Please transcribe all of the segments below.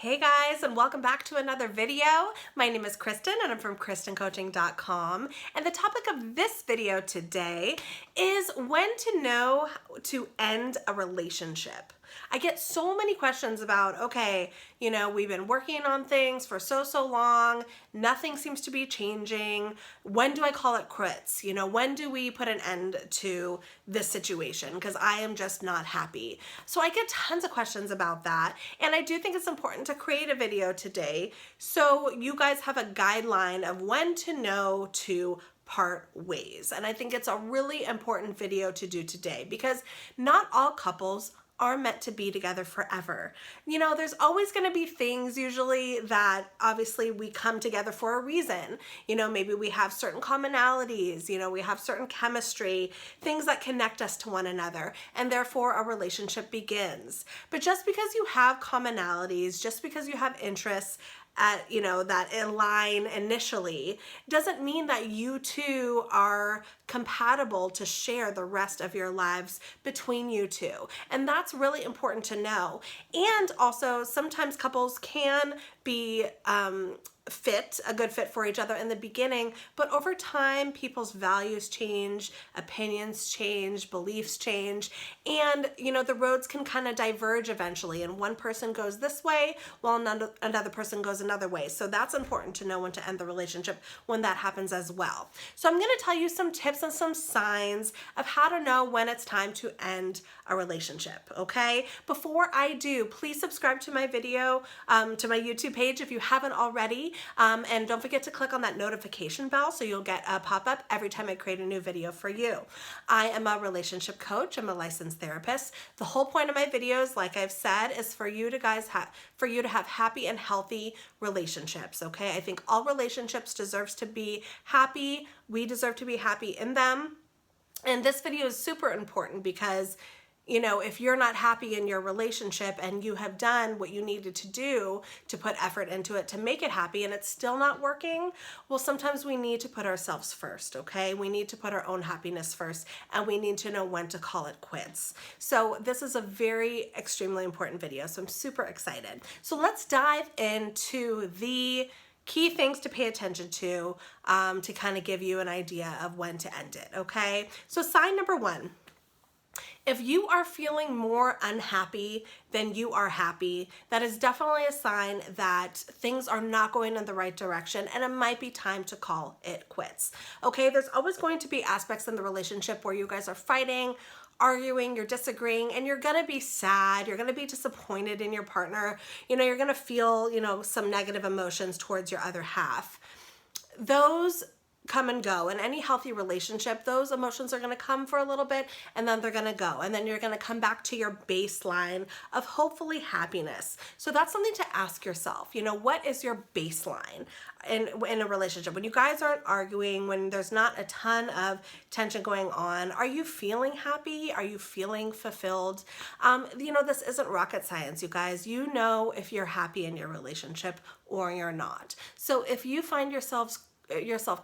Hey guys, and welcome back to another video. My name is Kristin and I'm from KristinCoaching.com, and the topic of this video today is when to know to end a relationship. I get so many questions about, okay, we've been working on things for so long, nothing seems to be changing. When do I call it quits? When do we put an end to this situation? Because I am just not happy. So I get tons of questions about that, and I do think it's important to create a video today so you guys have a guideline of when to know to part ways. And I think it's a really important video to do today because not all couples are meant to be together forever. There's always going to be things usually that obviously we come together for a reason. Maybe we have certain commonalities, we have certain chemistry, things that connect us to one another, and therefore a relationship begins. But just because you have commonalities, just because you have interests that align initially, doesn't mean that you two are compatible to share the rest of your lives between you two. And that's really important to know. And also, sometimes couples can be a good fit for each other in the beginning, but over time people's values change, opinions change, beliefs change, and the roads can kind of diverge eventually, and one person goes this way while another person goes another way. So that's important to know when to end the relationship when that happens as well. So I'm going to tell you some tips and some signs of how to know when it's time to end a relationship, okay? Before I do, please subscribe to my video, to my YouTube page if you haven't already. And don't forget to click on that notification bell so you'll get a pop-up every time I create a new video for you. I am a relationship coach. I'm a licensed therapist. The whole point of my videos, like I've said, is for you to have happy and healthy relationships, okay? I think all relationships deserves to be happy. We deserve to be happy in them. And this video is super important because if you're not happy in your relationship and you have done what you needed to do to put effort into it to make it happy and it's still not working, well, sometimes we need to put ourselves first, okay? We need to put our own happiness first, and we need to know when to call it quits. So this is a very extremely important video, so I'm super excited. So let's dive into the key things to pay attention to kind of give you an idea of when to end it, okay? So sign number one. If you are feeling more unhappy than you are happy, that is definitely a sign that things are not going in the right direction and it might be time to call it quits. Okay, there's always going to be aspects in the relationship where you guys are fighting, arguing, you're disagreeing, and you're gonna be sad, you're gonna be disappointed in your partner, you're gonna feel, some negative emotions towards your other half. Those come and go. In any healthy relationship, those emotions are going to come for a little bit and then they're going to go, and then you're going to come back to your baseline of hopefully happiness. So that's something to ask yourself. What is your baseline in a relationship? When you guys aren't arguing, when there's not a ton of tension going on, are you feeling happy? Are you feeling fulfilled? This isn't rocket science, you guys. If you're happy in your relationship or you're not. So if you find yourself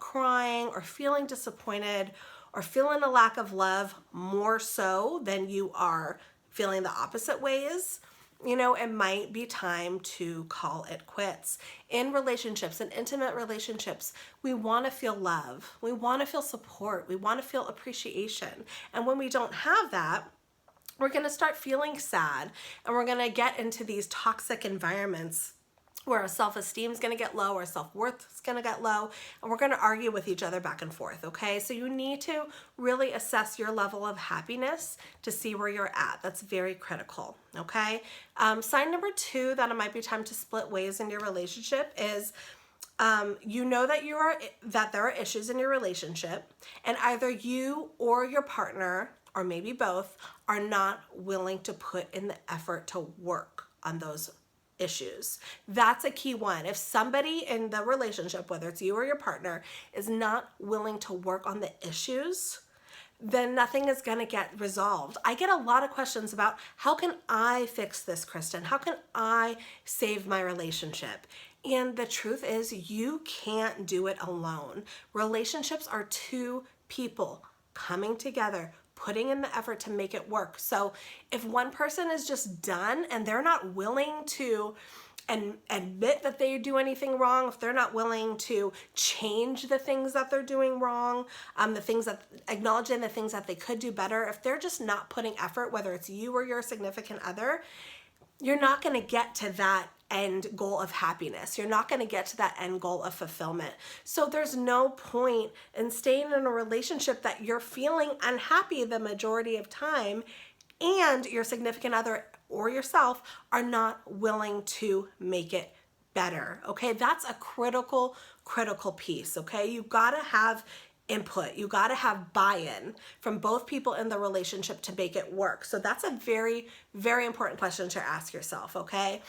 crying or feeling disappointed or feeling a lack of love more so than you are feeling the opposite ways, it might be time to call it quits. In relationships, in intimate relationships, we want to feel love. We want to feel support. We want to feel appreciation. And when we don't have that, we're going to start feeling sad, and we're going to get into these toxic environments where our self-esteem is going to get low, our self-worth is going to get low, and we're going to argue with each other back and forth, okay? So you need to really assess your level of happiness to see where you're at. That's very critical, okay? Sign number two that it might be time to split ways in your relationship is that there are issues in your relationship, and either you or your partner, or maybe both, are not willing to put in the effort to work on those issues. That's a key one. If somebody in the relationship, whether it's you or your partner, is not willing to work on the issues, then nothing is going to get resolved. I get a lot of questions about, how can I fix this, Kristin? How can I save my relationship? And the truth is, you can't do it alone. Relationships are two people coming together, putting in the effort to make it work. So if one person is just done and they're not willing to and admit that they do anything wrong, if they're not willing to change the things that they're doing wrong, acknowledging the things that they could do better, if they're just not putting effort, whether it's you or your significant other, you're not going to get to that end goal of happiness. You're not going to get to that end goal of fulfillment. So there's no point in staying in a relationship that you're feeling unhappy the majority of time and your significant other or yourself are not willing to make it better. Okay, that's a critical piece. Okay, you gotta have input, you gotta have buy-in from both people in the relationship to make it work. So that's a very, very important question to ask yourself. Okay,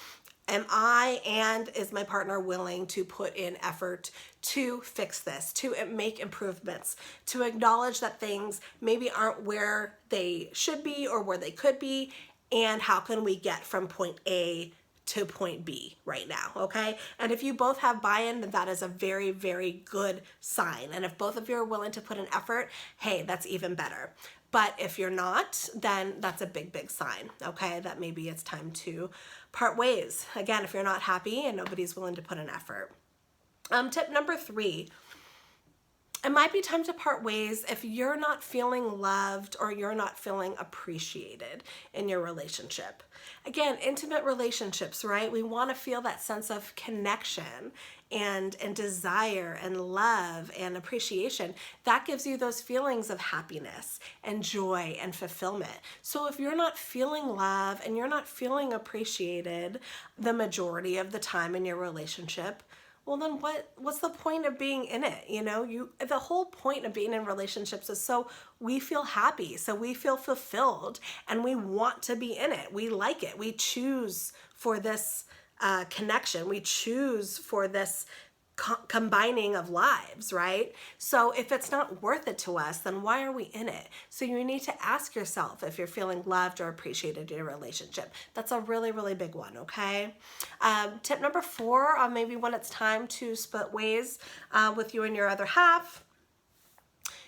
am I and is my partner willing to put in effort to fix this, to make improvements, to acknowledge that things maybe aren't where they should be or where they could be, and how can we get from point A to point B right now, okay? And if you both have buy-in, then that is a very, very good sign. And if both of you are willing to put in effort, hey, that's even better. But if you're not, then that's a big, big sign, okay? That maybe it's time to part ways. Again, if you're not happy and nobody's willing to put in effort. Tip number 3, it might be time to part ways if you're not feeling loved or you're not feeling appreciated in your relationship. Again, intimate relationships, right? We want to feel that sense of connection and desire and love and appreciation. That gives you those feelings of happiness and joy and fulfillment. So if you're not feeling love and you're not feeling appreciated the majority of the time in your relationship, well, then what's the point of being in it? You know, the whole point of being in relationships is so we feel happy, so we feel fulfilled, and we want to be in it. We like it. We choose for this connection. We choose for this combining of lives, right? So if it's not worth it to us, then why are we in it? So you need to ask yourself if you're feeling loved or appreciated in a relationship. That's a really, really big one, okay? Tip number 4, maybe when it's time to split ways with you and your other half,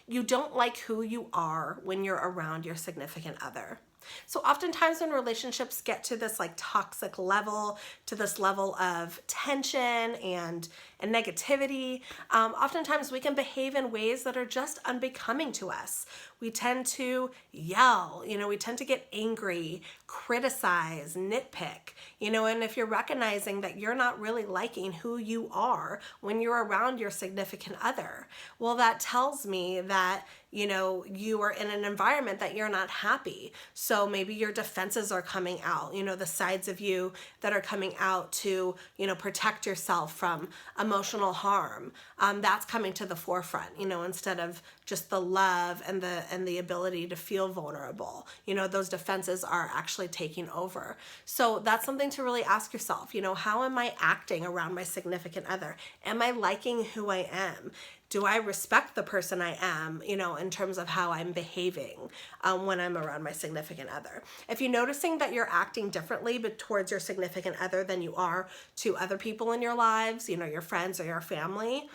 you don't like who you are when you're around your significant other. So oftentimes when relationships get to this like toxic level, to this level of tension and negativity, oftentimes we can behave in ways that are just unbecoming to us. We tend to yell, we tend to get angry, criticize, nitpick, and if you're recognizing that you're not really liking who you are when you're around your significant other, well, that tells me that you are in an environment that you're not happy. So maybe your defenses are coming out, the sides of you that are coming out to, protect yourself from emotional harm. That's coming to the forefront, instead of just the love and the ability to feel vulnerable. Those defenses are actually taking over. So that's something to really ask yourself, how am I acting around my significant other? Am I liking who I am? Do I respect the person I am, in terms of how I'm behaving when I'm around my significant other? If you're noticing that you're acting differently but towards your significant other than you are to other people in your lives, your friends or your family,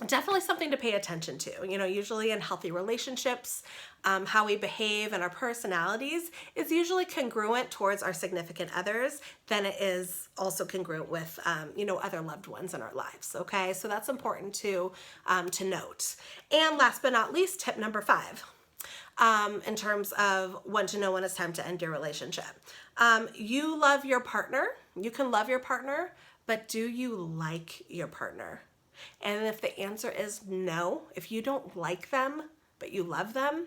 definitely something to pay attention to. Usually in healthy relationships, how we behave and our personalities is usually congruent towards our significant others than it is also congruent with, other loved ones in our lives. Okay, so that's important to note. And last but not least, tip number 5. In terms of when to know when it's time to end your relationship. You love your partner. You can love your partner, but do you like your partner? And if the answer is no, if you don't like them, but you love them,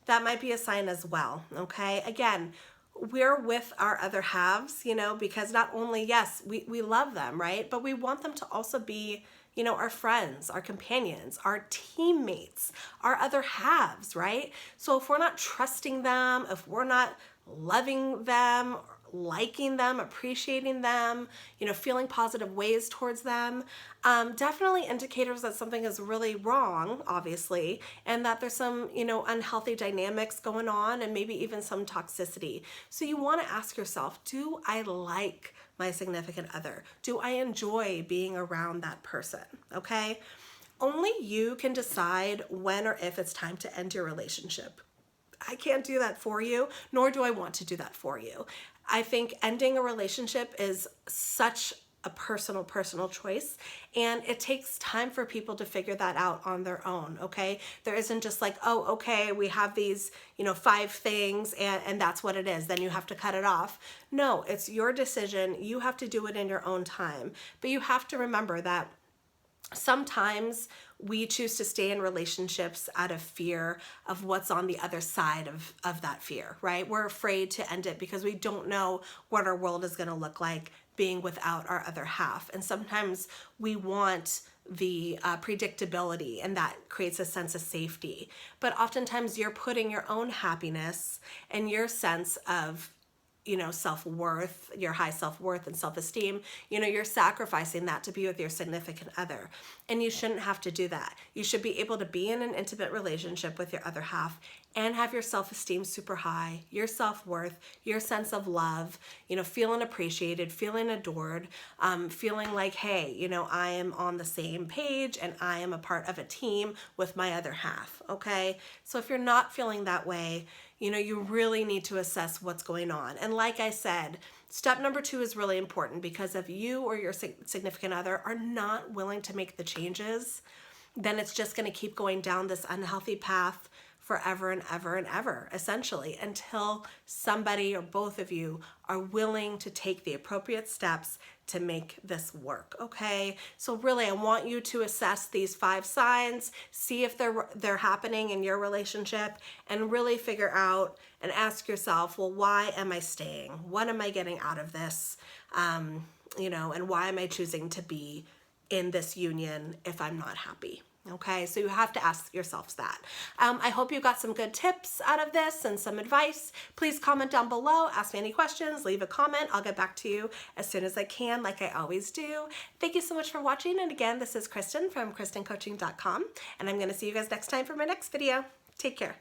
that might be a sign as well, okay? Again, we're with our other halves, because not only, yes, we love them, right? But we want them to also be, our friends, our companions, our teammates, our other halves, right? So if we're not trusting them, if we're not loving them, liking them, appreciating them, feeling positive ways towards them, definitely indicators that something is really wrong, obviously, and that there's some, unhealthy dynamics going on and maybe even some toxicity. So you want to ask yourself, do I like my significant other? Do I enjoy being around that person? Okay? Only you can decide when or if it's time to end your relationship. I can't do that for you, nor do I want to do that for you. I think ending a relationship is such a personal choice, and it takes time for people to figure that out on their own. Okay, there isn't just like, oh, okay, we have these 5 things and that's what it is, then you have to cut it off. No, it's your decision. You have to do it in your own time, but you have to remember that sometimes we choose to stay in relationships out of fear of what's on the other side of that fear, right? We're afraid to end it because we don't know what our world is going to look like being without our other half. And sometimes we want the predictability, and that creates a sense of safety. But oftentimes you're putting your own happiness and your sense of self-worth, your high self-worth and self-esteem, you're sacrificing that to be with your significant other. And you shouldn't have to do that. You should be able to be in an intimate relationship with your other half and have your self-esteem super high, your self-worth, your sense of love, feeling appreciated, feeling adored, feeling like, hey, I am on the same page and I am a part of a team with my other half, okay? So if you're not feeling that way, you really need to assess what's going on. And like I said, step number 2 is really important, because if you or your significant other are not willing to make the changes, then it's just going to keep going down this unhealthy path forever and ever and ever, essentially, until somebody or both of you are willing to take the appropriate steps to make this work, okay? So really, I want you to assess these 5 signs, see if they're happening in your relationship, and really figure out and ask yourself, well, why am I staying? What am I getting out of this? And why am I choosing to be in this union if I'm not happy? Okay, so you have to ask yourselves that. I hope you got some good tips out of this and some advice. Please comment down below, ask me any questions, leave a comment. I'll get back to you as soon as I can, like I always do. Thank you so much for watching. And again, this is Kristin from KristinCoaching.com, and I'm going to see you guys next time for my next video. Take care.